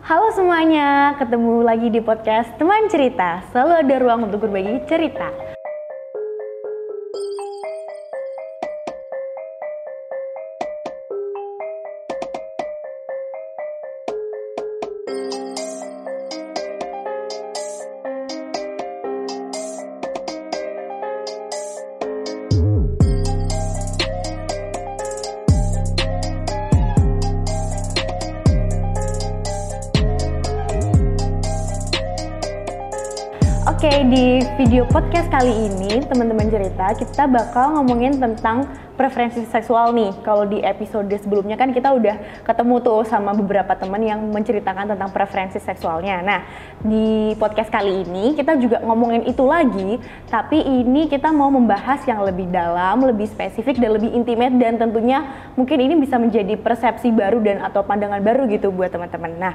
Halo semuanya, ketemu lagi di podcast Teman Cerita. Selalu ada ruang untuk berbagi cerita. Oke, di video podcast kali ini, teman-teman cerita, kita bakal ngomongin tentang preferensi seksual nih. Kalau di episode sebelumnya kan kita udah ketemu tuh sama beberapa teman yang menceritakan tentang preferensi seksualnya. Nah, di podcast kali ini kita juga ngomongin itu lagi, tapi ini kita mau membahas yang lebih dalam, lebih spesifik dan lebih intimate, dan tentunya mungkin ini bisa menjadi persepsi baru dan atau pandangan baru gitu buat teman-teman. Nah,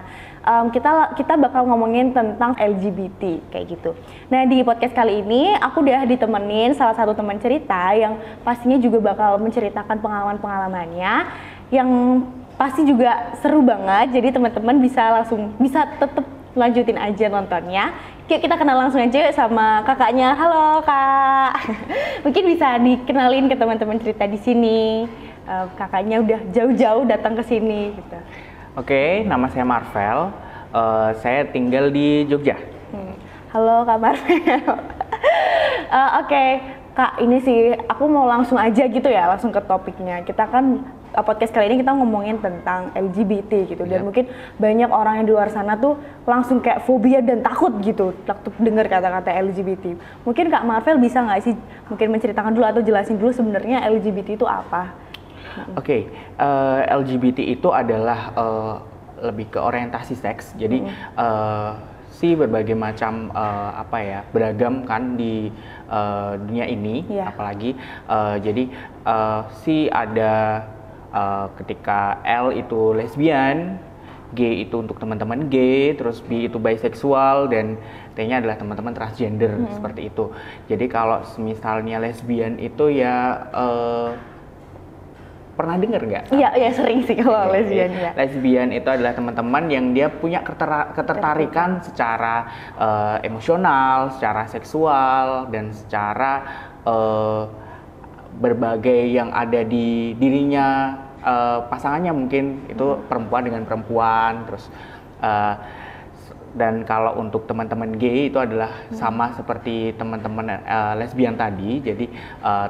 kita bakal ngomongin tentang LGBT kayak gitu. Nah, di podcast kali ini aku udah ditemenin salah satu teman cerita yang pastinya juga bakal menceritakan pengalaman-pengalamannya yang pasti juga seru banget. Jadi teman-teman bisa tetap lanjutin aja nontonnya. Kita kenal langsung aja sama kakaknya. Halo Kak. Mungkin bisa dikenalin ke teman-teman cerita di sini. Kakaknya udah jauh-jauh datang ke sini gitu. Oke, nama saya Marvel. Saya tinggal di Jogja. Halo Kak Marvel. Oke, Kak, ini sih aku mau langsung aja gitu ya, langsung ke topiknya. Kita kan podcast kali ini kita ngomongin tentang LGBT gitu, dan mungkin banyak orang yang di luar sana tuh langsung kayak fobia dan takut gitu waktu dengar kata-kata LGBT. Mungkin Kak Marvel bisa nggak sih mungkin menceritakan dulu atau jelasin dulu sebenarnya LGBT itu apa? Oke, LGBT itu adalah lebih ke orientasi seks. Jadi berbagai macam beragam kan di dunia ini, apalagi jadi ada ketika L itu lesbian, G itu untuk teman-teman gay, terus B itu bisexual, dan T-nya adalah teman-teman transgender, seperti itu. Jadi kalau misalnya lesbian itu ya pernah dengar nggak? Iya sering sih kalau lesbian ya. Lesbian itu adalah teman-teman yang dia punya ketertarikan secara emosional, secara seksual, dan secara berbagai yang ada di dirinya, pasangannya mungkin itu perempuan dengan perempuan, terus dan kalau untuk teman-teman gay itu adalah sama seperti teman-teman lesbian tadi. Jadi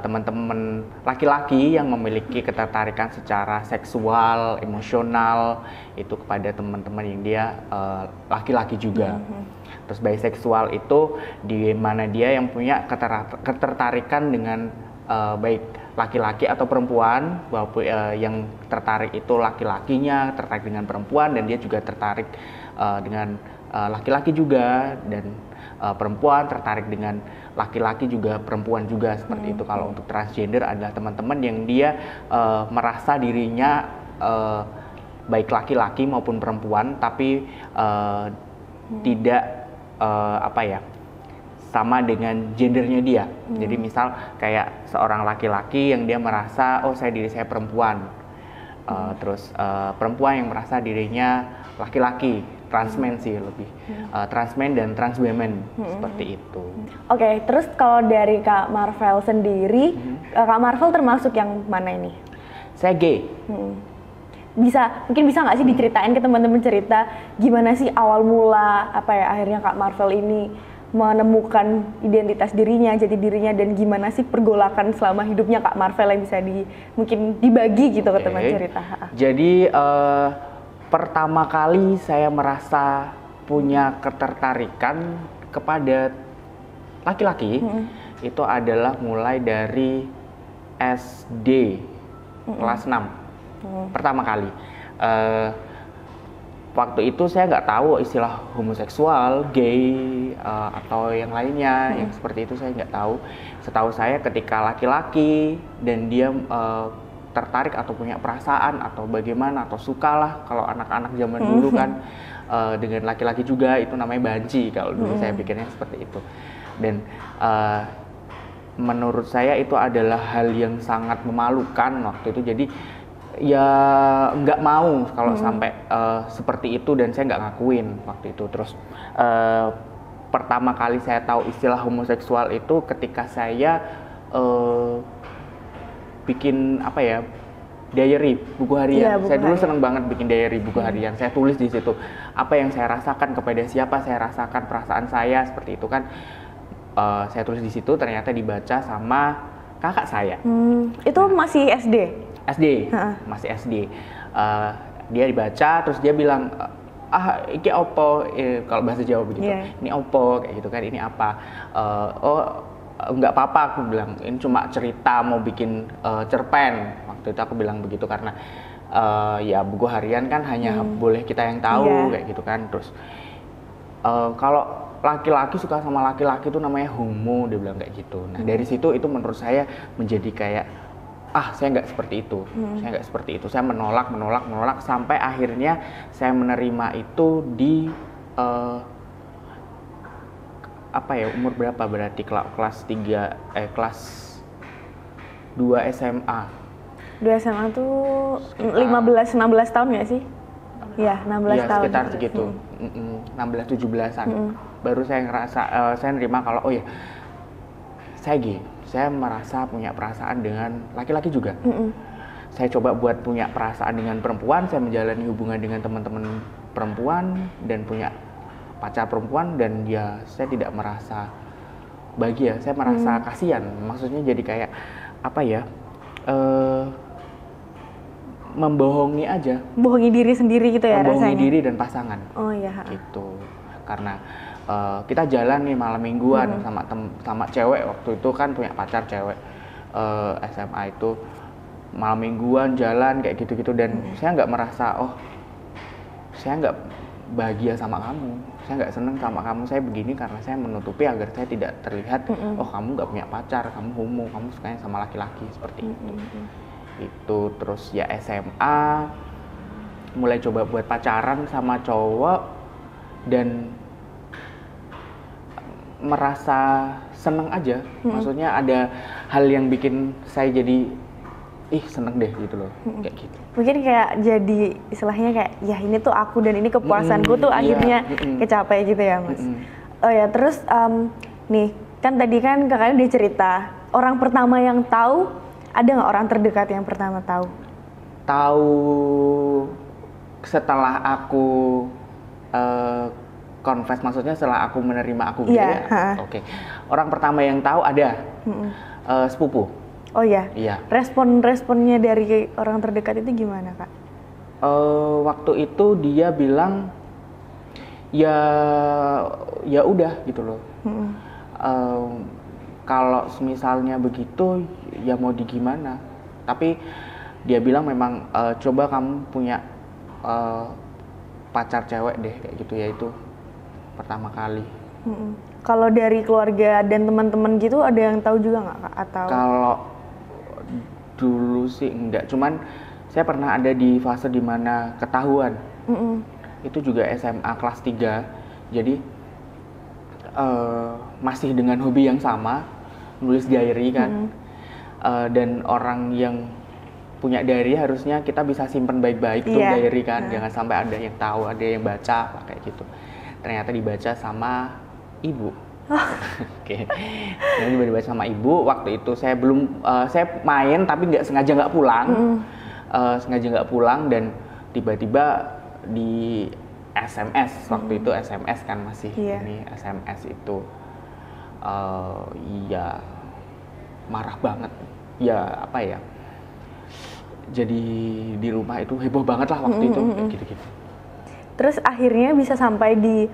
teman-teman laki-laki yang memiliki ketertarikan secara seksual, emosional itu kepada teman-teman yang dia laki-laki juga. Terus bisexual itu di mana dia yang punya ketertarikan dengan baik laki-laki atau perempuan, walaupun yang tertarik itu laki-lakinya tertarik dengan perempuan, dan dia juga tertarik dengan laki-laki juga, dan perempuan tertarik dengan laki-laki juga, perempuan juga, seperti itu. Kalau untuk transgender adalah teman-teman yang dia merasa dirinya baik laki-laki maupun perempuan, tapi tidak sama dengan gendernya dia. Jadi misal kayak seorang laki-laki yang dia merasa diri saya perempuan, terus perempuan yang merasa dirinya laki-laki, transmen sih lebih, transmen dan transwomen, seperti itu. Oke, terus kalau dari Kak Marvel sendiri, Kak Marvel termasuk yang mana ini? Saya gay. Mungkin bisa nggak sih diceritain ke teman-teman cerita gimana sih awal mula akhirnya Kak Marvel ini menemukan identitas dirinya, jati dirinya, dan gimana sih pergolakan selama hidupnya Kak Marvel yang bisa mungkin dibagi gitu ke teman cerita. Jadi pertama kali saya merasa punya ketertarikan kepada laki-laki itu adalah mulai dari SD kelas 6 pertama kali. Waktu itu saya nggak tahu istilah homoseksual, gay, atau yang lainnya yang seperti itu, saya nggak tahu. Setahu saya ketika laki-laki dan dia tertarik atau punya perasaan atau bagaimana atau sukalah, kalau anak-anak zaman dulu kan dengan laki-laki juga itu namanya banci kalau dulu saya pikirnya seperti itu. Dan menurut saya itu adalah hal yang sangat memalukan waktu itu. Jadi ya nggak mau kalau sampai seperti itu, dan saya nggak ngakuin waktu itu. Terus pertama kali saya tahu istilah homoseksual itu ketika saya bikin apa ya, diary, buku harian. Iya, buku saya dulu harian. seneng banget bikin diary, buku harian. Saya tulis di situ apa yang saya rasakan, kepada siapa saya rasakan perasaan saya seperti itu kan. Saya tulis di situ, ternyata dibaca sama kakak saya. Itu masih SD? SD, masih SD. Dia dibaca, terus dia bilang, iki opo, kalau bahasa Jawa begitu. Yeah. Ini opo, kayak gitu kan, ini apa? Nggak apa-apa, aku bilang. Ini cuma cerita, mau bikin cerpen. Waktu itu aku bilang begitu karena ya buku harian kan hanya boleh kita yang tahu, kayak gitu kan. Terus kalau laki-laki suka sama laki-laki itu namanya homo, dia bilang kayak gitu. Nah dari situ itu menurut saya menjadi kayak saya nggak seperti itu, saya nggak seperti itu. Saya menolak sampai akhirnya saya menerima itu di apa ya, umur berapa berarti, kelas 2 SMA. 2 SMA tuh 15-16 tahun nggak sih? Iya, 16 ya, tahun. Sekitar segitu, 16-17an. Baru saya ngerasa, saya nerima kalau oh ya, saya merasa punya perasaan dengan laki-laki juga. Saya coba buat punya perasaan dengan perempuan, saya menjalani hubungan dengan teman-teman perempuan dan punya pacar perempuan, dan ya saya tidak merasa bahagia, saya merasa kasihan. Maksudnya jadi kayak apa ya, membohongi aja. Bohongi diri sendiri gitu ya membohongi rasanya? diri dan pasangan. Oh iya. Gitu. Karena kita jalan nih malam mingguan sama cewek, waktu itu kan punya pacar cewek, SMA itu malam mingguan jalan kayak gitu-gitu, dan saya nggak merasa saya nggak bahagia sama kamu, saya nggak seneng sama kamu, saya begini karena saya menutupi agar saya tidak terlihat kamu nggak punya pacar, kamu homo, kamu sukanya sama laki-laki, seperti itu. Itu terus ya SMA mulai coba buat pacaran sama cowok dan merasa seneng aja. Maksudnya ada hal yang bikin saya jadi seneng deh gitu loh, kayak gitu. Mungkin kayak jadi istilahnya kayak ya ini tuh aku dan ini kepuasanku tuh akhirnya kecapai gitu ya Mas. Oh ya, terus nih kan tadi kan kakaknya udah cerita orang pertama yang tahu, ada nggak orang terdekat yang pertama tahu? Tahu setelah aku confess, maksudnya setelah aku menerima aku gay. Oke. Orang pertama yang tahu ada sepupu. Oh iya. Iya. Responnya dari orang terdekat itu gimana Kak? Waktu itu dia bilang ya udah gitu loh. Kalau misalnya begitu ya mau di gimana. Tapi dia bilang memang coba kamu punya pacar cewek deh kayak gitu, ya itu pertama kali. Kalau dari keluarga dan teman-teman gitu ada yang tahu juga nggak Kak? Atau kalau dulu sih enggak, cuman saya pernah ada di fase dimana ketahuan. Itu juga SMA kelas 3, jadi masih dengan hobi yang sama, nulis diary kan. Dan orang yang punya diary harusnya kita bisa simpen baik-baik tuh diary kan, jangan sampai ada yang tahu, ada yang baca kayak gitu. Ternyata dibaca sama ibu. Oke. Jadi dibaca sama ibu. Waktu itu saya belum, saya main tapi sengaja nggak pulang, dan tiba-tiba di SMS. Waktu itu SMS kan masih ini SMS itu, iya marah banget. Ya apa ya? Jadi di rumah itu heboh banget lah waktu itu kayak gitu-gitu. Terus akhirnya bisa sampai di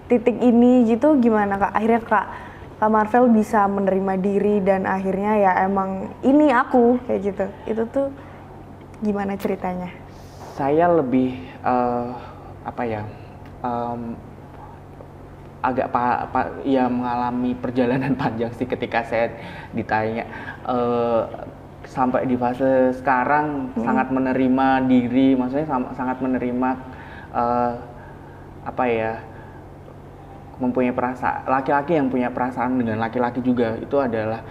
titik ini gitu gimana Kak? Akhirnya Kak Marvel bisa menerima diri dan akhirnya ya emang ini aku kayak gitu. Itu tuh gimana ceritanya? Saya lebih agak ya mengalami perjalanan panjang sih ketika saya ditanya sampai di fase sekarang sangat menerima diri, maksudnya sangat menerima mempunyai perasaan, laki-laki yang punya perasaan dengan laki-laki juga, itu adalah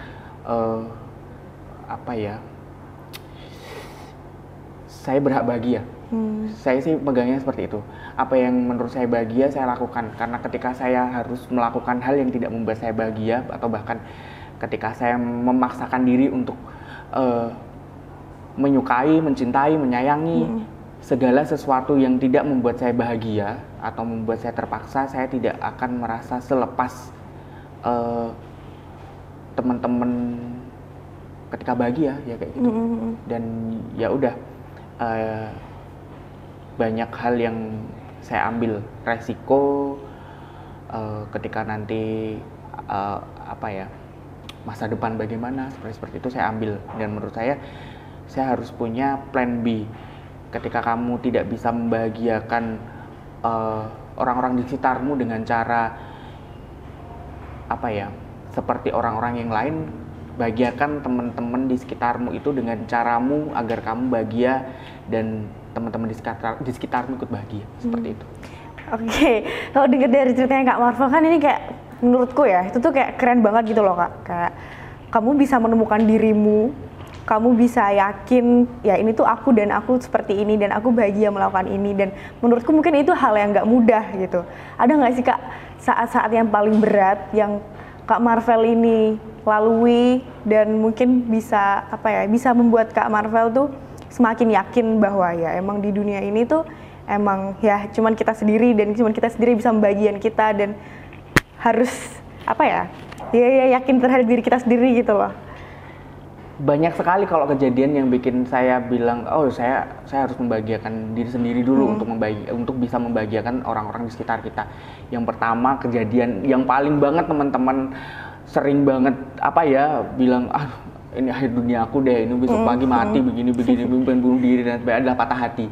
saya berhak bahagia. Saya sih pegangnya seperti itu. Apa yang menurut saya bahagia saya lakukan, karena ketika saya harus melakukan hal yang tidak membuat saya bahagia, atau bahkan ketika saya memaksakan diri untuk menyukai, mencintai, menyayangi segala sesuatu yang tidak membuat saya bahagia atau membuat saya terpaksa, saya tidak akan merasa selepas teman-teman ketika bahagia ya kayak gitu. Dan ya udah, banyak hal yang saya ambil resiko ketika nanti masa depan bagaimana, seperti itu saya ambil. Dan menurut saya harus punya plan B ketika kamu tidak bisa membahagiakan orang-orang di sekitarmu dengan cara seperti orang-orang yang lain. Bahagiakan teman-teman di sekitarmu itu dengan caramu agar kamu bahagia dan teman-teman di sekitarmu ikut bahagia, seperti itu. Oke, kalau dengar dari ceritanya Kak Marvel kan ini kayak menurutku ya itu tuh kayak keren banget gitu loh Kak. Kayak kamu bisa menemukan dirimu, kamu bisa yakin ya ini tuh aku dan aku seperti ini dan aku bahagia melakukan ini, dan menurutku mungkin itu hal yang nggak mudah gitu. Ada nggak sih Kak saat-saat yang paling berat yang Kak Marvel ini lalui dan mungkin bisa bisa membuat Kak Marvel tuh semakin yakin bahwa ya emang di dunia ini tuh emang ya cuman kita sendiri dan cuman kita sendiri bisa membahagiakan kita, dan harus yakin terhadap diri kita sendiri gitu loh. Banyak sekali kalau kejadian yang bikin saya bilang saya harus membahagiakan diri sendiri dulu untuk bisa membahagiakan orang-orang di sekitar kita. Yang pertama, kejadian yang paling banget teman-teman sering banget bilang ini akhir dunia aku deh, ini besok pagi mati begini pengen bunuh diri dan sebagainya, adalah patah hati.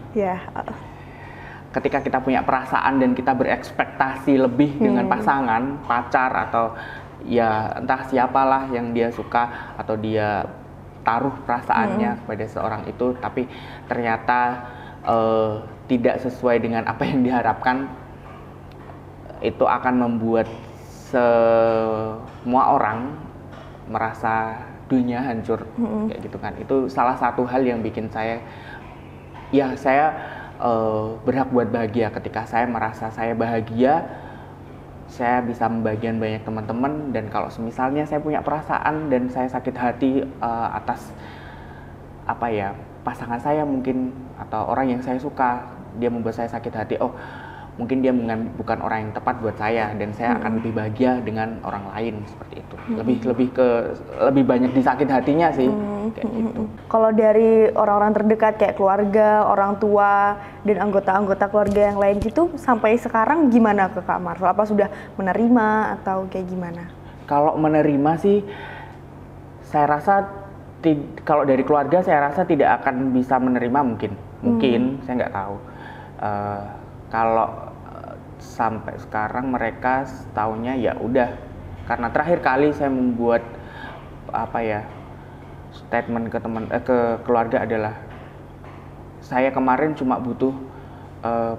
Ketika kita punya perasaan dan kita berekspektasi lebih dengan pasangan, pacar, atau ya entah siapalah yang dia suka atau dia taruh perasaannya kepada seorang itu, tapi ternyata tidak sesuai dengan apa yang diharapkan, itu akan membuat semua orang merasa dunia hancur, kayak gitu kan. Itu salah satu hal yang bikin saya berhak buat bahagia. Ketika saya merasa saya bahagia, saya bisa membahagiakan banyak teman-teman. Dan kalau misalnya saya punya perasaan dan saya sakit hati atas pasangan saya mungkin, atau orang yang saya suka, dia membuat saya sakit hati, mungkin dia bukan orang yang tepat buat saya, dan saya akan lebih bahagia dengan orang lain, seperti itu. Lebih banyak disakit hatinya sih, kayak gitu. Kalau dari orang-orang terdekat kayak keluarga, orang tua, dan anggota-anggota keluarga yang lain gitu, sampai sekarang gimana ke Kak Marvel? Apa sudah menerima atau kayak gimana? Kalau menerima sih, saya rasa kalau dari keluarga saya rasa tidak akan bisa menerima, mungkin saya nggak tahu. Kalau sampai sekarang mereka taunya ya udah, karena terakhir kali saya membuat statement ke keluarga adalah saya kemarin cuma butuh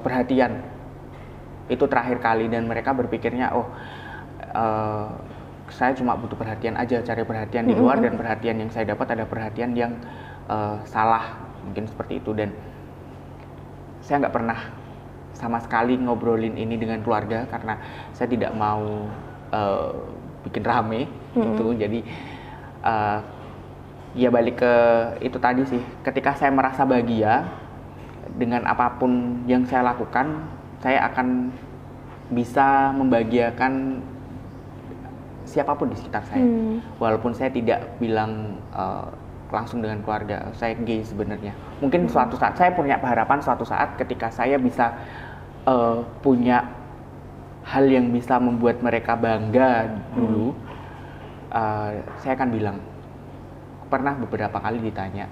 perhatian, itu terakhir kali. Dan mereka berpikirnya saya cuma butuh perhatian aja, cari perhatian di luar, dan perhatian yang saya dapat ada perhatian yang salah, mungkin seperti itu. Dan saya nggak pernah sama sekali ngobrolin ini dengan keluarga karena saya tidak mau bikin rame gitu. Jadi ya balik ke itu tadi sih, ketika saya merasa bahagia dengan apapun yang saya lakukan, saya akan bisa membahagiakan siapapun di sekitar saya. Walaupun saya tidak bilang langsung dengan keluarga, saya gay sebenarnya. Mungkin suatu saat saya punya harapan, suatu saat ketika saya bisa punya hal yang bisa membuat mereka bangga dulu, saya akan bilang. Pernah beberapa kali ditanya,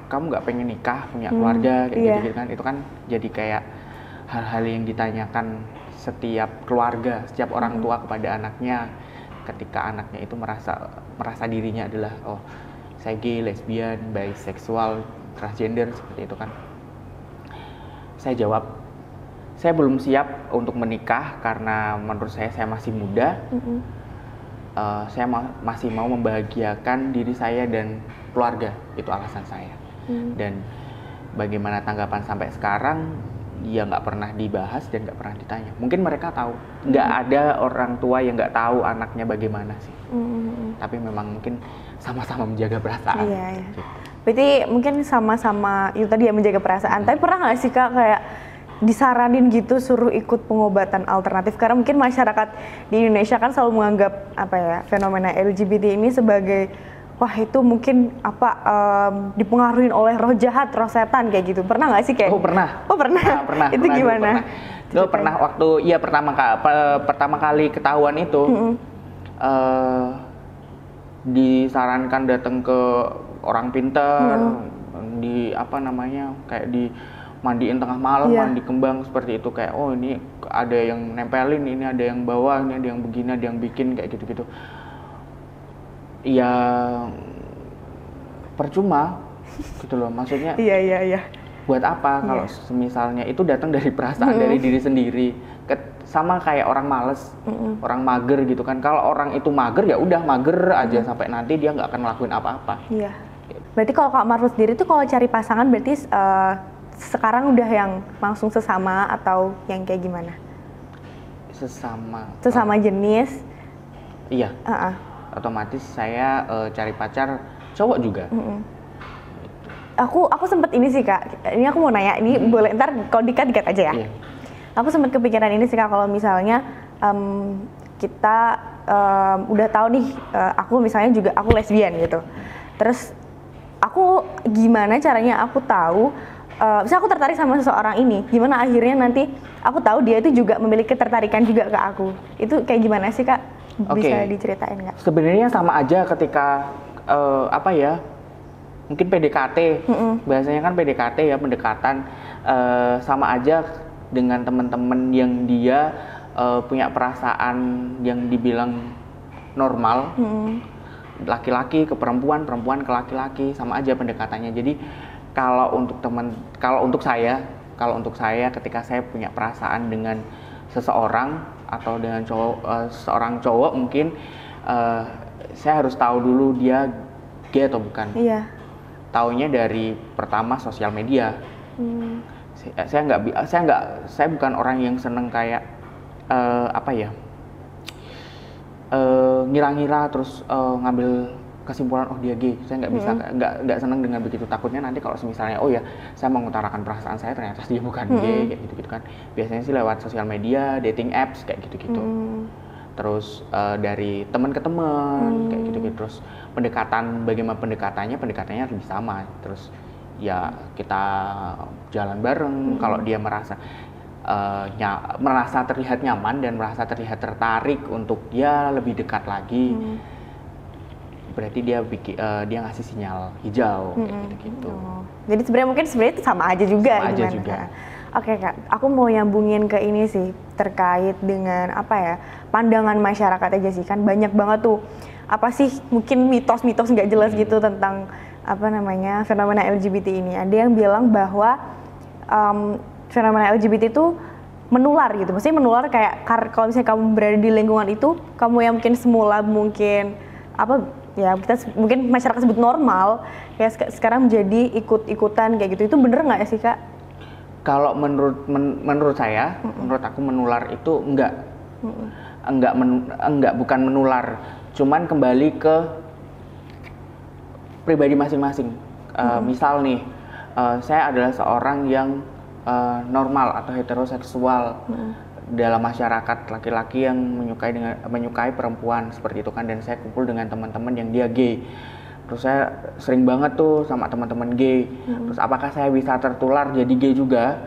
kamu nggak pengen nikah, punya keluarga, kayak gitu kan? Itu kan jadi kayak hal-hal yang ditanyakan setiap keluarga, setiap orang tua kepada anaknya, ketika anaknya itu merasa dirinya adalah saya gay, lesbian, biseksual, transgender, seperti itu kan. Saya jawab, saya belum siap untuk menikah karena menurut saya masih muda. Saya masih mau membahagiakan diri saya dan keluarga, itu alasan saya. Dan bagaimana tanggapan sampai sekarang ya nggak pernah dibahas dan nggak pernah ditanya. Mungkin mereka tahu, nggak ada orang tua yang nggak tahu anaknya bagaimana sih. Tapi memang mungkin sama-sama menjaga perasaan. Iya. Berarti mungkin sama-sama itu tadi ya, menjaga perasaan. Tapi pernah nggak sih Kak kayak disaranin gitu suruh ikut pengobatan alternatif? Karena mungkin masyarakat di Indonesia kan selalu menganggap fenomena LGBT ini sebagai wah itu mungkin dipengaruhi oleh roh jahat, roh setan kayak gitu. Pernah nggak sih kayak? Oh pernah. Pernah. Itu pernah, gimana? Pernah waktu pertama kali ketahuan itu disarankan datang ke orang pintar, kayak di mandiin tengah malam, mandi kembang seperti itu, kayak oh ini ada yang nempelin, ini ada yang bawa, ini ada yang begini, ada yang bikin kayak gitu-gitu. Ya percuma gitu loh, maksudnya. Iya. Buat apa kalau misalnya itu datang dari perasaan dari diri sendiri, sama kayak orang males, orang mager gitu kan. Kalau orang itu mager ya udah mager aja sampai nanti dia nggak akan ngelakuin apa-apa. Iya. Berarti kalau Kak Marvel sendiri tuh kalau cari pasangan berarti sekarang udah yang langsung sesama atau yang kayak gimana? Sesama jenis. Iya. Otomatis saya cari pacar cowok juga. Aku sempet ini sih Kak, ini aku mau nanya, ini boleh ntar kalau dikat aja ya. Iya. Aku sempet kepikiran ini sih Kak, kalau misalnya kita udah tahu nih, aku misalnya juga aku lesbian gitu. Terus aku gimana caranya aku tahu, misalnya aku tertarik sama seseorang ini, gimana akhirnya nanti aku tahu dia itu juga memiliki ketertarikan juga ke aku. Itu kayak gimana sih Kak? Bisa diceritain nggak? Sebenarnya sama aja ketika mungkin PDKT, biasanya kan PDKT ya, pendekatan, sama aja dengan teman-teman yang dia punya perasaan yang dibilang normal, laki-laki ke perempuan, perempuan ke laki-laki, sama aja pendekatannya. Jadi kalau untuk saya ketika saya punya perasaan dengan seseorang atau dengan seorang cowok mungkin, saya harus tahu dulu dia gay atau bukan. Iya. Taunya dari pertama sosial media. Saya bukan orang yang seneng kayak ngira-ngira terus ngambil kesimpulan oh dia gay. Saya nggak bisa, nggak seneng dengan begitu. Takutnya nanti kalau misalnya oh ya saya mengutarakan perasaan saya ternyata dia bukan gay kayak gitu kan. Biasanya sih lewat sosial media, dating apps kayak gitu-gitu. Terus dari teman ke teman kayak gitu-gitu. Terus bagaimana pendekatannya lebih sama. Terus ya kita jalan bareng. Kalau dia merasa terlihat nyaman dan merasa terlihat tertarik untuk dia lebih dekat lagi, berarti dia ngasih sinyal hijau kayak gitu. Jadi sebenarnya itu sama aja juga. Sama aja juga. Oke Kak, aku mau nyambungin ke ini sih terkait dengan pandangan masyarakat aja sih, kan banyak banget tuh mungkin mitos-mitos nggak jelas gitu tentang fenomena LGBT ini. Ada yang bilang bahwa fenomena LGBT itu menular gitu, maksudnya menular kayak kalau misalnya kamu berada di lingkungan itu, kamu yang mungkin semula mungkin mungkin masyarakat sebut normal, ya sekarang menjadi ikut-ikutan kayak gitu. Itu bener nggak sih Kak? Kalau menurut saya, menurut aku menular itu bukan menular, cuman kembali ke pribadi masing-masing. Misal nih, saya adalah seorang yang normal atau heteroseksual dalam masyarakat, laki-laki yang menyukai perempuan seperti itu kan, dan saya kumpul dengan teman-teman yang dia gay. Terus saya sering banget tuh sama teman-teman gay. Terus apakah saya bisa tertular jadi gay juga?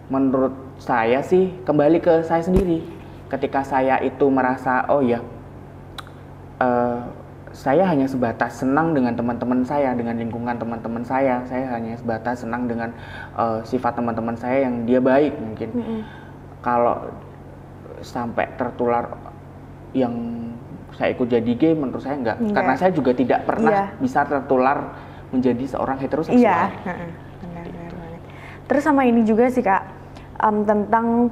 Menurut saya sih kembali ke saya sendiri. Ketika saya itu merasa oh ya, saya hanya sebatas senang dengan teman-teman saya, dengan lingkungan teman-teman saya hanya sebatas senang dengan sifat teman-teman saya yang dia baik mungkin. Kalau sampai tertular yang saya ikut jadi gay, menurut saya enggak. Karena saya juga tidak pernah bisa tertular menjadi seorang heteroseksual. Iya, benar. Terus sama ini juga sih Kak, tentang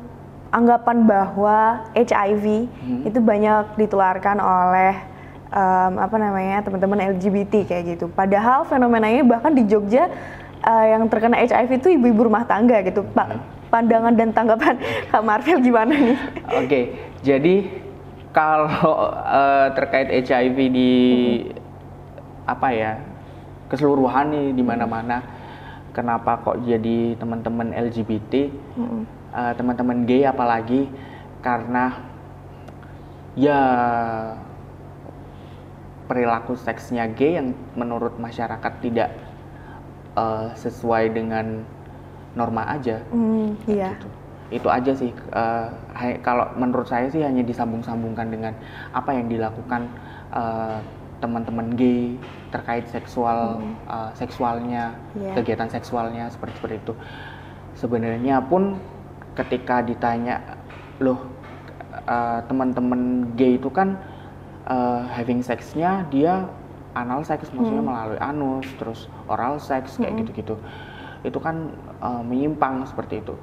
anggapan bahwa HIV itu banyak ditularkan oleh teman-teman LGBT kayak gitu. Padahal fenomenanya bahkan di Jogja yang terkena HIV itu ibu-ibu rumah tangga gitu. Pak, pandangan dan tanggapan Kak Marvel gimana nih? Oke, jadi kalau terkait HIV di keseluruhan nih di mana-mana, kenapa kok jadi teman-teman LGBT, teman-teman gay apalagi, karena ya perilaku seksnya gay yang menurut masyarakat tidak sesuai dengan norma aja. Iya. Gitu. Itu aja sih. Kalau menurut saya sih hanya disambung-sambungkan dengan apa yang dilakukan teman-teman gay terkait seksualnya, kegiatan seksualnya seperti itu. Sebenarnya pun ketika ditanya, loh teman-teman gay itu kan having sex-nya dia anal sex, maksudnya melalui anus, terus oral sex kayak gitu-gitu. Itu kan menyimpang seperti itu.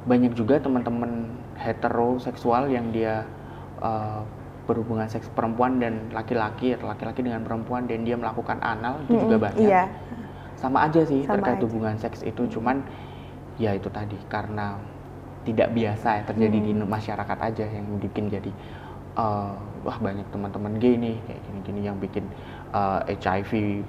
Banyak juga teman-teman heteroseksual yang dia berhubungan seks perempuan dan laki-laki atau laki-laki dengan perempuan dan dia melakukan anal, itu juga banyak. Iya. Sama aja sih terkait aja. hubungan seks itu, cuman ya itu tadi karena tidak biasa ya terjadi di masyarakat aja yang bikin jadi wah banyak teman-teman gay nih kayak gini-gini yang bikin HIV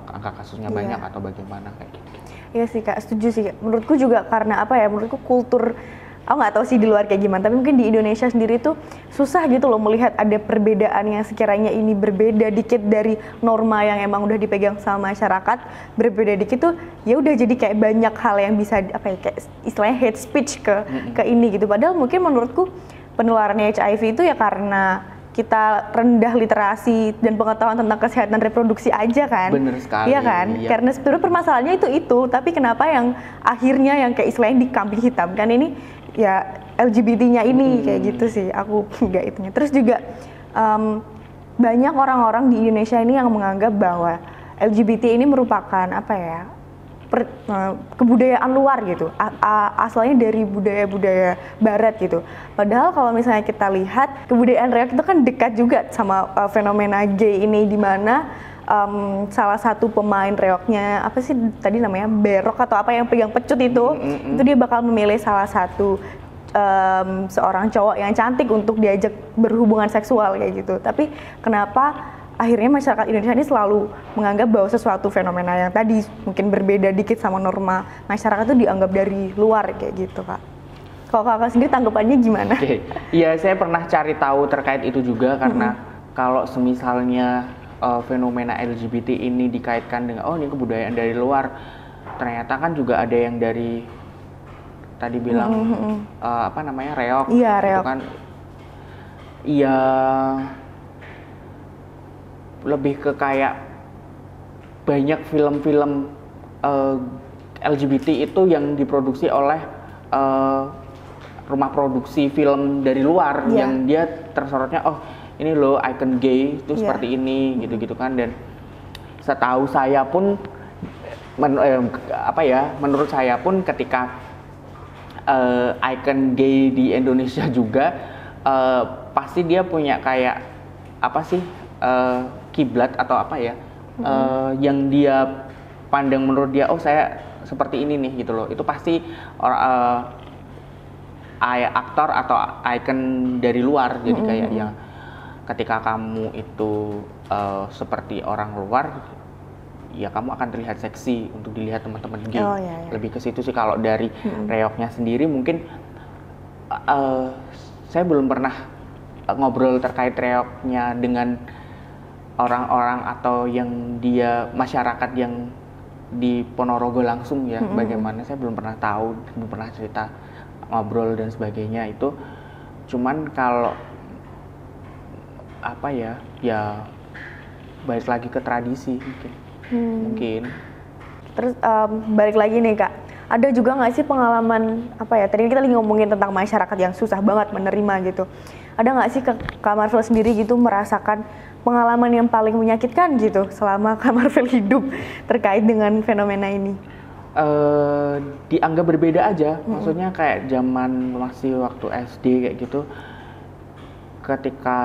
angka kasusnya banyak atau bagaimana kayak gitu. Iya sih Kak, setuju sih. Menurutku juga karena menurutku kultur, aku nggak tahu sih di luar kayak gimana, tapi mungkin di Indonesia sendiri tuh susah gitu loh melihat ada perbedaan yang sekiranya ini berbeda dikit dari norma yang emang udah dipegang sama masyarakat, berbeda dikit tuh ya udah jadi kayak banyak hal yang bisa kayak istilahnya hate speech ke ini gitu. Padahal mungkin menurutku penularannya HIV itu ya karena kita rendah literasi dan pengetahuan tentang kesehatan reproduksi aja kan. Bener sekali. Iya kan? Iya. Karena sebenarnya permasalahannya itu, tapi kenapa yang akhirnya yang kayak istilahnya dikambing hitam kan ini ya LGBT-nya ini kayak gitu sih. Aku enggak itunya. Terus juga banyak orang-orang di Indonesia ini yang menganggap bahwa LGBT ini merupakan kebudayaan luar gitu, asalnya dari budaya-budaya barat gitu. Padahal kalau misalnya kita lihat kebudayaan reok itu kan dekat juga sama fenomena gay ini, di mana salah satu pemain reoknya apa sih tadi namanya Berok atau apa yang pegang pecut itu dia bakal memilih salah satu seorang cowok yang cantik untuk diajak berhubungan seksual kayak gitu. Tapi kenapa akhirnya masyarakat Indonesia ini selalu menganggap bahwa sesuatu fenomena yang tadi mungkin berbeda dikit sama norma masyarakat itu dianggap dari luar kayak gitu Kak. Kalau Kakak sendiri tanggapannya gimana? Iya, saya pernah cari tahu terkait itu juga karena kalau semisalnya fenomena LGBT ini dikaitkan dengan ini kebudayaan dari luar, ternyata kan juga ada yang dari tadi bilang reok. Iya, reok. Itu kan iya lebih ke kayak banyak film-film LGBT itu yang diproduksi oleh rumah produksi film dari luar yang dia tersorotnya ini loh icon gay itu seperti ini gitu-gitu kan. Dan setahu saya pun menurut saya pun ketika icon gay di Indonesia juga pasti dia punya kayak kiblat atau yang dia pandang menurut dia saya seperti ini nih gitu loh. Itu pasti aktor atau icon dari luar. Jadi kayak yang ketika kamu itu seperti orang luar, ya kamu akan terlihat seksi untuk dilihat teman-teman gay. Lebih ke situ sih. Kalau dari reoknya sendiri mungkin saya belum pernah ngobrol terkait reoknya dengan orang-orang atau yang dia masyarakat yang di Ponorogo langsung ya. Bagaimana saya belum pernah tahu, belum pernah cerita, ngobrol dan sebagainya itu. Cuman kalau ya balik lagi ke tradisi mungkin. Terus balik lagi nih Kak, ada juga nggak sih pengalaman tadi kita lagi ngomongin tentang masyarakat yang susah banget menerima gitu. Ada nggak sih Kak Marvel sendiri gitu merasakan pengalaman yang paling menyakitkan gitu selama Kak Marvel hidup terkait dengan fenomena ini? Dianggap berbeda aja, maksudnya kayak zaman masih waktu SD kayak gitu, ketika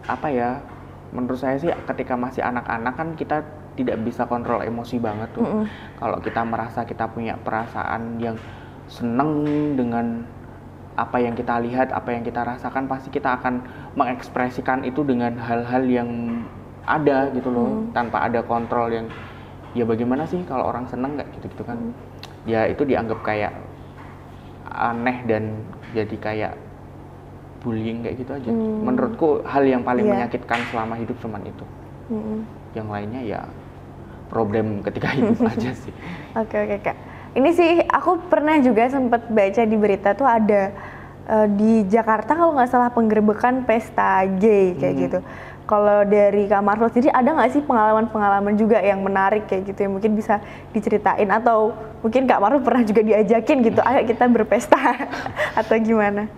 apa ya, menurut saya sih ketika masih anak-anak kan kita tidak bisa kontrol emosi banget tuh. Kalau kita merasa kita punya perasaan yang seneng dengan apa yang kita lihat, apa yang kita rasakan, pasti kita akan mengekspresikan itu dengan hal-hal yang ada gitu loh, tanpa ada kontrol yang ya bagaimana sih kalau orang seneng kayak gitu-gitu kan. Ya itu dianggap kayak aneh dan jadi kayak bullying kayak gitu aja. Menurutku hal yang paling menyakitkan selama hidup cuman itu. Yang lainnya ya problem ketika hidup aja sih. Oke Kak. Ini sih aku pernah juga sempat baca di berita tuh ada di Jakarta kalau nggak salah penggerebekan pesta gay kayak gitu. Kalau dari Kak Marvel sendiri ada nggak sih pengalaman-pengalaman juga yang menarik kayak gitu yang mungkin bisa diceritain, atau mungkin Kak Marvel pernah juga diajakin gitu, ayo kita berpesta atau gimana?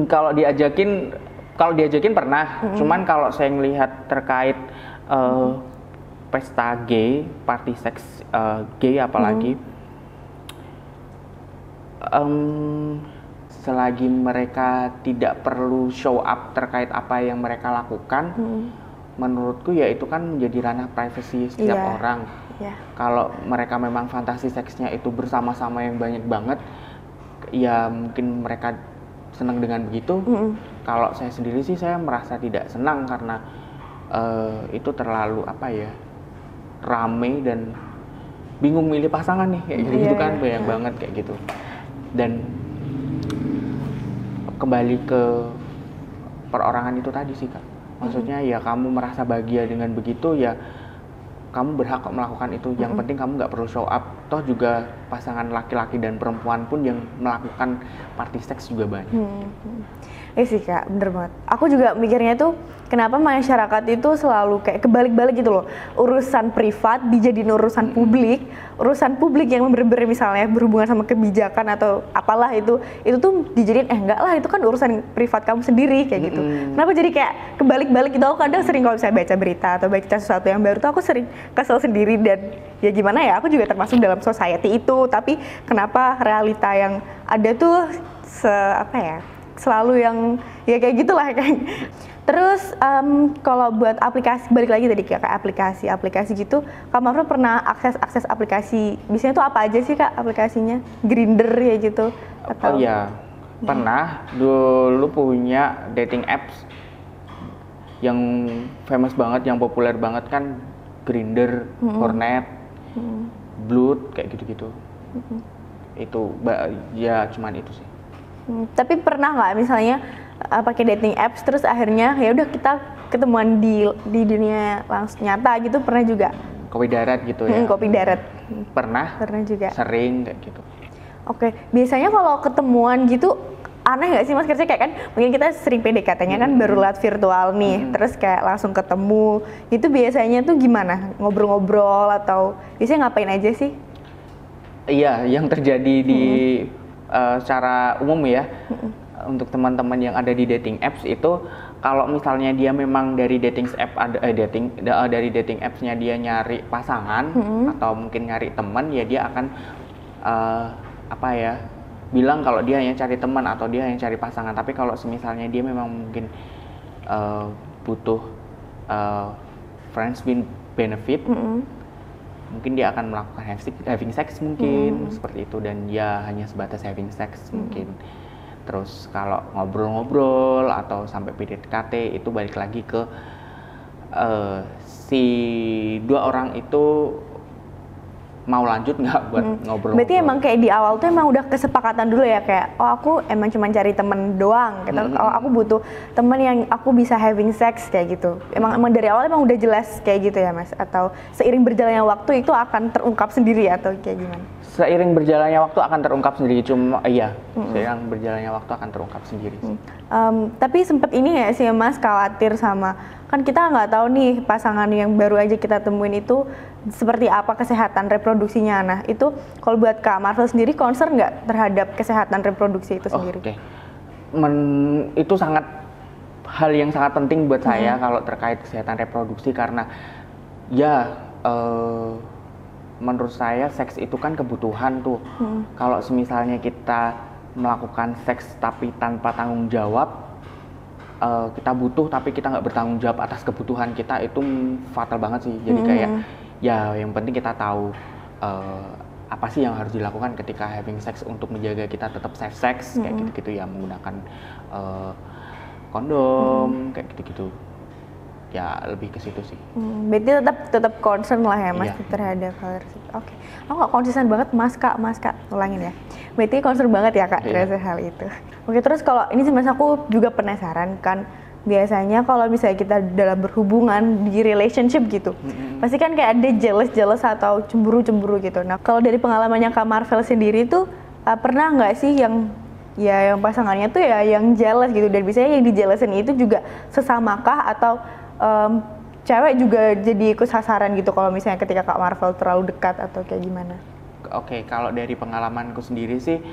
Kalau diajakin pernah, cuman kalau saya melihat terkait pesta gay, party seks gay apalagi, selagi mereka tidak perlu show up terkait apa yang mereka lakukan, menurutku ya itu kan menjadi ranah privasi setiap orang. Kalau mereka memang fantasi seksnya itu bersama-sama yang banyak banget, ya mungkin mereka senang dengan begitu. Kalau saya sendiri sih saya merasa tidak senang karena itu terlalu apa ya, rame dan bingung milih pasangan nih kayak gitu kan, banyak banget kayak gitu. Dan kembali ke perorangan itu tadi sih Kak, maksudnya ya kamu merasa bahagia dengan begitu ya kamu berhak kok melakukan itu. Yang penting kamu nggak perlu show up, toh juga pasangan laki-laki dan perempuan pun yang melakukan party seks juga banyak. Sih Kak, bener banget. Aku juga mikirnya tuh kenapa masyarakat itu selalu kayak kebalik-balik gitu loh. Urusan privat dijadiin urusan publik yang bener-bener misalnya berhubungan sama kebijakan atau apalah itu tuh dijadiin enggak lah itu kan urusan privat kamu sendiri kayak gitu. Kenapa jadi kayak kebalik-balik gitu? Aku kadang sering kalau misalnya baca berita atau baca sesuatu yang baru tuh aku sering kesel sendiri, dan ya gimana ya, aku juga termasuk dalam society itu, tapi kenapa realita yang ada tuh selalu yang ya kayak gitulah kan. Terus kalau buat aplikasi, balik lagi tadi ke aplikasi gitu, Kak Mafra pernah akses aplikasi, biasanya tuh apa aja sih Kak aplikasinya? Grindr ya gitu? Atau? Oh iya, pernah dulu punya dating apps yang famous banget, yang populer banget kan, Grindr, Hornet, Blood kayak gitu-gitu. Itu ya cuman itu sih. Tapi pernah nggak misalnya pakai dating apps terus akhirnya ya udah kita ketemuan di dunia langsung nyata gitu, pernah juga? Kopi darat gitu ya? Kopi darat. Pernah juga. Sering kayak gitu. Oke, biasanya kalau ketemuan gitu aneh nggak sih Mas? Kerja kayak kan mungkin kita sering PDKT-nya kan baru lewat virtual nih, terus kayak langsung ketemu itu biasanya tuh gimana? Ngobrol-ngobrol atau biasanya ngapain aja sih? Iya, yang terjadi di secara umum ya, untuk teman-teman yang ada di dating apps itu, kalau misalnya dia memang dari dating apps-nya dia nyari pasangan atau mungkin nyari teman, ya dia akan bilang kalau dia hanya cari teman atau dia hanya cari pasangan. Tapi kalau misalnya dia memang mungkin butuh friends with benefit, mungkin dia akan melakukan having sex mungkin seperti itu, dan ya hanya sebatas having sex mungkin. Terus kalau ngobrol-ngobrol atau sampai PDKT itu balik lagi ke si dua orang itu mau lanjut nggak buat ngobrol. Berarti emang kayak di awal tuh emang udah kesepakatan dulu ya, kayak oh aku emang cuma cari temen doang gitu. Oh aku butuh temen yang aku bisa having sex kayak gitu. Emang dari awal emang udah jelas kayak gitu ya Mas? Atau seiring berjalannya waktu itu akan terungkap sendiri atau kayak gimana? Seiring berjalannya waktu akan terungkap sendiri, seiring berjalannya waktu akan terungkap sendiri. Tapi sempet ini nggak sih Mas khawatir sama, kan kita nggak tahu nih pasangan yang baru aja kita temuin itu seperti apa kesehatan reproduksinya. Nah itu kalau buat Kak Marvel sendiri concern nggak terhadap kesehatan reproduksi itu sendiri? Oke. Itu hal yang sangat penting buat saya kalau terkait kesehatan reproduksi, karena ya menurut saya seks itu kan kebutuhan tuh. Kalau misalnya kita melakukan seks tapi tanpa tanggung jawab, kita butuh tapi kita nggak bertanggung jawab atas kebutuhan kita, itu fatal banget sih. Jadi kayak ya yang penting kita tahu apa sih yang harus dilakukan ketika having sex untuk menjaga kita tetap safe sex kayak gitu-gitu ya, menggunakan kondom kayak gitu-gitu. Ya lebih ke situ sih. Berarti tetap concern lah ya Mas Iya. terhadap hal tersebut. Oke. Aku nggak konsisten banget Mas Kak, ulangin ya. Berarti concern banget ya Kak terhadap hal itu. Oke, terus kalau ini sih Mas, aku juga penasaran kan, biasanya kalau misalnya kita dalam berhubungan di relationship gitu, pasti kan kayak ada jealous atau cemburu gitu. Nah kalau dari pengalamannya Kak Marvel sendiri tuh pernah nggak sih yang pasangannya tuh ya yang jealous gitu, dan biasanya yang dijealousin itu juga sesamakah atau cewek juga jadi ikut sasaran gitu kalau misalnya ketika Kak Marvel terlalu dekat atau kayak gimana? Oke, kalau dari pengalamanku sendiri sih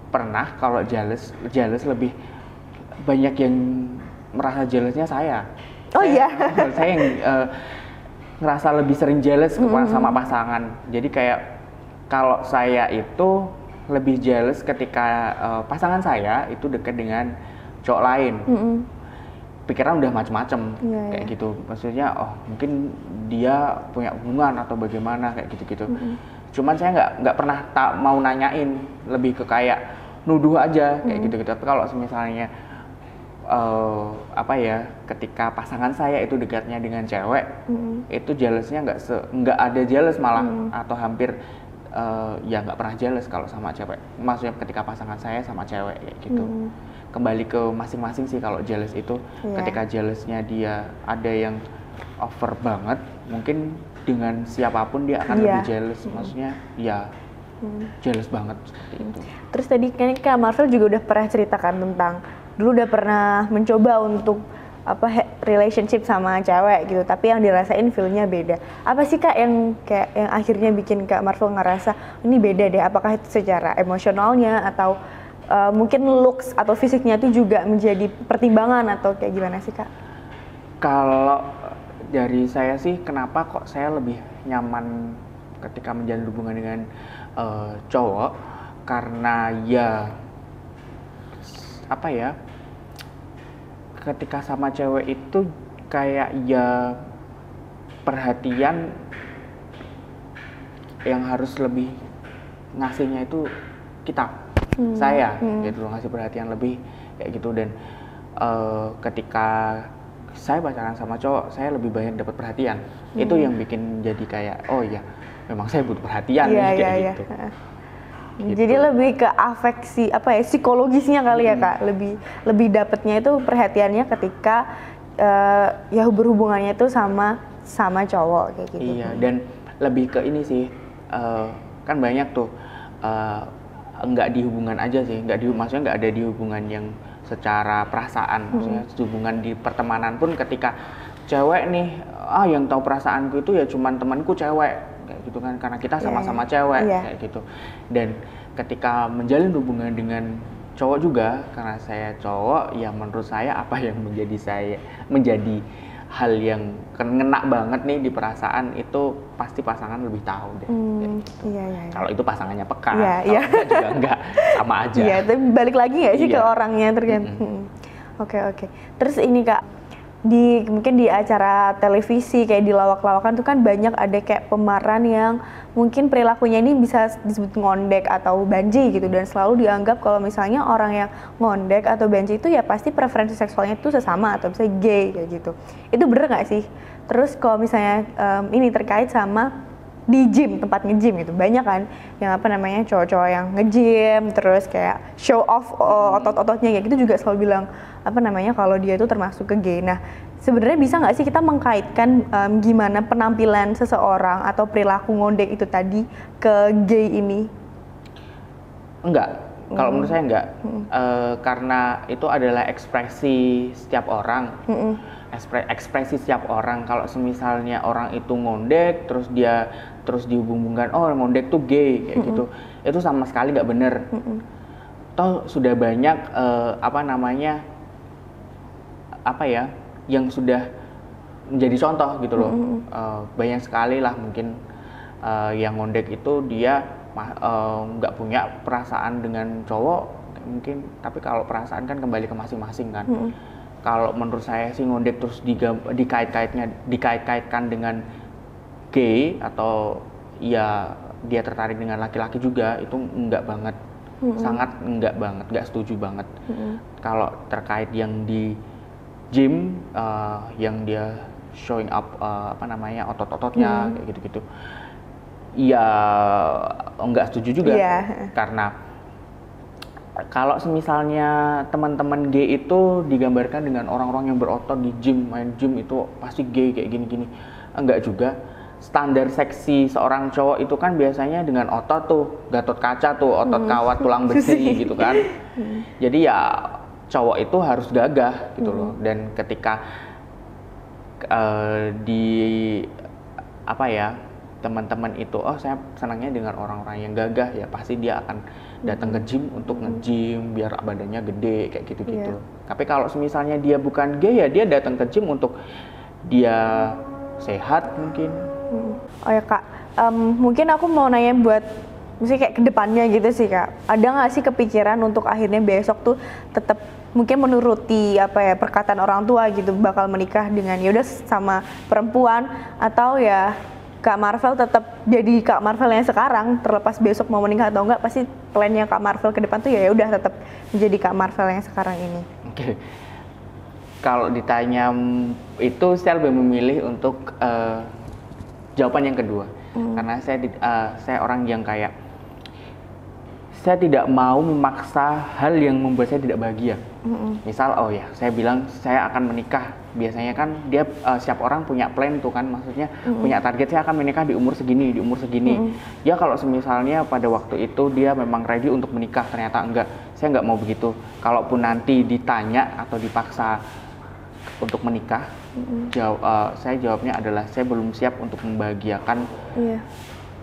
pernah kalau jealous lebih banyak yang merasa jealousnya saya. Oh iya. Saya yang ngerasa lebih sering jealous sama pasangan. Jadi kayak kalau saya itu lebih jealous ketika pasangan saya itu dekat dengan cowok lain. Pikiran udah macem-macem kayak gitu. Maksudnya mungkin dia punya hubungan atau bagaimana kayak gitu-gitu. Cuman saya nggak pernah mau nanyain, lebih ke kayak nuduh aja kayak gitu-gitu. Tapi kalau misalnya ketika pasangan saya itu dekatnya dengan cewek, itu jealousnya nggak ada jealous malah, atau hampir ya nggak pernah jealous kalau sama cewek. Maksudnya ketika pasangan saya sama cewek kayak gitu. Kembali ke masing-masing sih kalau jealous itu. Ketika jealousnya dia ada yang over banget, mungkin dengan siapapun dia akan lebih jealous. Maksudnya ya jealous banget seperti itu. Terus tadi kan Kak Marvel juga udah pernah ceritakan tentang dulu udah pernah mencoba untuk relationship sama cewek gitu, tapi yang dirasain feel-nya beda. Apa sih Kak yang akhirnya bikin Kak Marvel ngerasa ini beda deh? Apakah itu secara emosionalnya atau mungkin looks atau fisiknya itu juga menjadi pertimbangan atau kayak gimana sih Kak? Kalau dari saya sih, kenapa kok saya lebih nyaman ketika menjalin hubungan dengan cowok, karena ketika sama cewek itu kayak perhatian yang harus lebih ngasihnya itu kita. Saya gitu, ngasih perhatian lebih kayak gitu. Dan ketika saya pacaran sama cowok, saya lebih banyak dapat perhatian. Itu yang bikin jadi kayak memang saya butuh perhatian gitu. Gitu. Jadi lebih ke afeksi psikologisnya kali ya Kak, lebih dapetnya itu perhatiannya ketika berhubungannya itu sama cowok kayak gitu. Iya, dan lebih ke ini sih, kan banyak tuh nggak di hubungan aja sih, maksudnya nggak ada di hubungan yang secara perasaan, maksudnya hubungan di pertemanan pun ketika cewek nih, yang tahu perasaanku itu ya cuman temanku cewek kayak gitu kan, karena kita sama-sama cewek kayak gitu. Dan ketika menjalin hubungan dengan cowok juga, karena saya cowok, ya menurut saya apa yang menjadi hal yang kena banget nih di perasaan itu pasti pasangan lebih tahu deh. Iya. Kalau itu pasangannya peka, kalau enggak juga enggak, sama aja. Iya, tapi balik lagi nggak sih ke orangnya tergantung. Oke. Terus ini Kak, mungkin di acara televisi kayak di lawak-lawakan tuh kan banyak ada kayak pemeran yang mungkin perilakunya ini bisa disebut ngondek atau banji gitu, dan selalu dianggap kalau misalnya orang yang ngondek atau banji itu ya pasti preferensi seksualnya itu sesama atau misalnya gay kayak gitu. Itu bener nggak sih? Terus kalau misalnya ini terkait sama di gym, tempat nge-gym gitu, banyak kan yang cowok-cowok yang nge-gym terus kayak show off otot-ototnya kayak gitu, juga selalu bilang kalau dia itu termasuk ke gay. Nah sebenarnya bisa nggak sih kita mengkaitkan gimana penampilan seseorang atau perilaku ngondek itu tadi ke gay ini? Enggak, kalau menurut saya enggak. Karena itu adalah ekspresi setiap orang. Ekspresi setiap orang. Kalau misalnya orang itu ngondek terus dihubungkan ngondek tuh gay kayak gitu, itu sama sekali nggak bener. Toh sudah banyak yang sudah menjadi contoh gitu loh. Banyak sekali lah mungkin yang ngondek itu dia nggak punya perasaan dengan cowok, mungkin, tapi kalau perasaan kan kembali ke masing-masing kan. Kalau menurut saya sih ngondek terus dikait-kaitkan dengan gay atau ya dia tertarik dengan laki-laki juga, itu enggak banget. Sangat enggak banget, enggak setuju banget. Kalau terkait yang di gym, yang dia showing up otot-ototnya kayak gitu-gitu, ya enggak setuju juga. Karena kalau misalnya teman-teman gay itu digambarkan dengan orang-orang yang berotot di gym, main gym itu pasti gay kayak gini-gini, enggak juga. Standar seksi seorang cowok itu kan biasanya dengan otot tuh, Gatot Kaca tuh, otot kawat tulang besi gitu kan. Jadi ya cowok itu harus gagah gitu loh. Dan ketika teman-teman itu, saya senangnya dengan orang-orang yang gagah, ya pasti dia akan datang ke gym untuk nge-gym biar badannya gede kayak gitu-gitu. Tapi kalau misalnya dia bukan gay, ya dia datang ke gym untuk dia sehat mungkin. Oh ya Kak, mungkin aku mau nanya buat misalnya kayak kedepannya gitu sih Kak, ada nggak sih kepikiran untuk akhirnya besok tuh tetap mungkin menuruti perkataan orang tua gitu, bakal menikah dengan yaudah sama perempuan, atau ya Kak Marvel tetap jadi Kak Marvel yang sekarang, terlepas besok mau menikah atau enggak, pasti plannya Kak Marvel ke depan tuh ya udah tetap menjadi Kak Marvel yang sekarang ini. Oke. Kalau ditanya itu, saya lebih memilih untuk jawaban yang kedua. Karena saya orang yang kayak, saya tidak mau memaksa hal yang membuat saya tidak bahagia. Misal, saya bilang saya akan menikah. Biasanya kan dia setiap orang punya plan tuh kan, maksudnya punya target, saya akan menikah di umur segini, di umur segini. Ya kalau misalnya pada waktu itu dia memang ready untuk menikah, ternyata enggak, saya enggak mau begitu. Kalaupun nanti ditanya atau dipaksa untuk menikah, saya jawabnya adalah saya belum siap untuk membahagiakan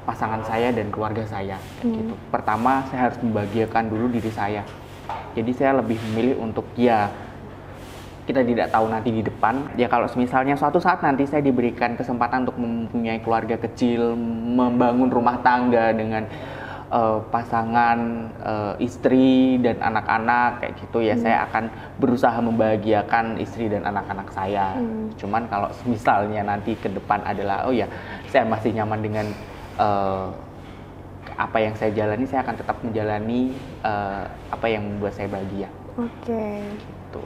pasangan saya dan keluarga saya. Gitu. Pertama, saya harus membahagiakan dulu diri saya. Jadi saya lebih memilih untuk kita tidak tahu nanti di depan. Ya kalau misalnya suatu saat nanti saya diberikan kesempatan untuk mempunyai keluarga kecil, membangun rumah tangga dengan pasangan, istri dan anak-anak kayak gitu, ya saya akan berusaha membahagiakan istri dan anak-anak saya. Cuman kalau misalnya nanti ke depan adalah saya masih nyaman dengan apa yang saya jalani, saya akan tetap menjalani apa yang membuat saya bahagia. Gitu.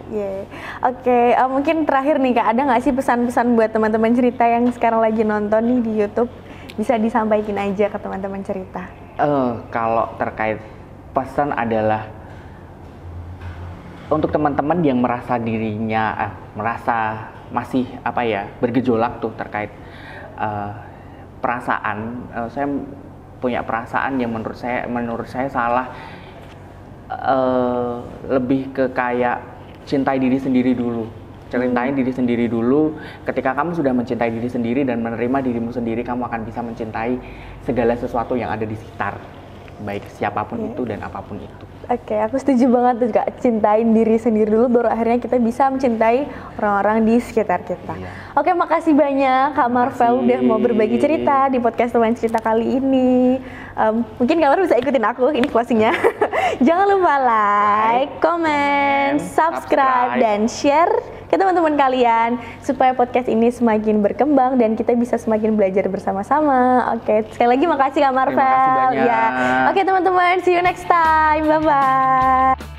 Mungkin terakhir nih Kak, ada nggak sih pesan-pesan buat teman-teman cerita yang sekarang lagi nonton nih di YouTube? Bisa disampaikan aja ke teman-teman cerita. Kalau terkait pesan adalah untuk teman-teman yang merasa dirinya merasa masih bergejolak tuh terkait perasaan. Saya punya perasaan yang menurut saya salah. Lebih ke kayak cintai diri sendiri dulu. Cintai diri sendiri dulu. Ketika kamu sudah mencintai diri sendiri dan menerima dirimu sendiri, kamu akan bisa mencintai segala sesuatu yang ada di sekitar, baik siapapun itu dan apapun itu. Aku setuju banget tuh Kak, cintain diri sendiri dulu, baru akhirnya kita bisa mencintai orang-orang di sekitar kita. Makasih banyak Kak Marvel udah mau berbagi cerita di podcast Teman Cerita kali ini. Mungkin Kak Marvel bisa ikutin aku, ini closingnya. Jangan lupa like, comment, subscribe, dan share ke teman-teman kalian supaya podcast ini semakin berkembang dan kita bisa semakin belajar bersama-sama. Sekali lagi makasih Kak Marvel. Terima kasih banyak. Teman-teman, see you next time. Bye-bye.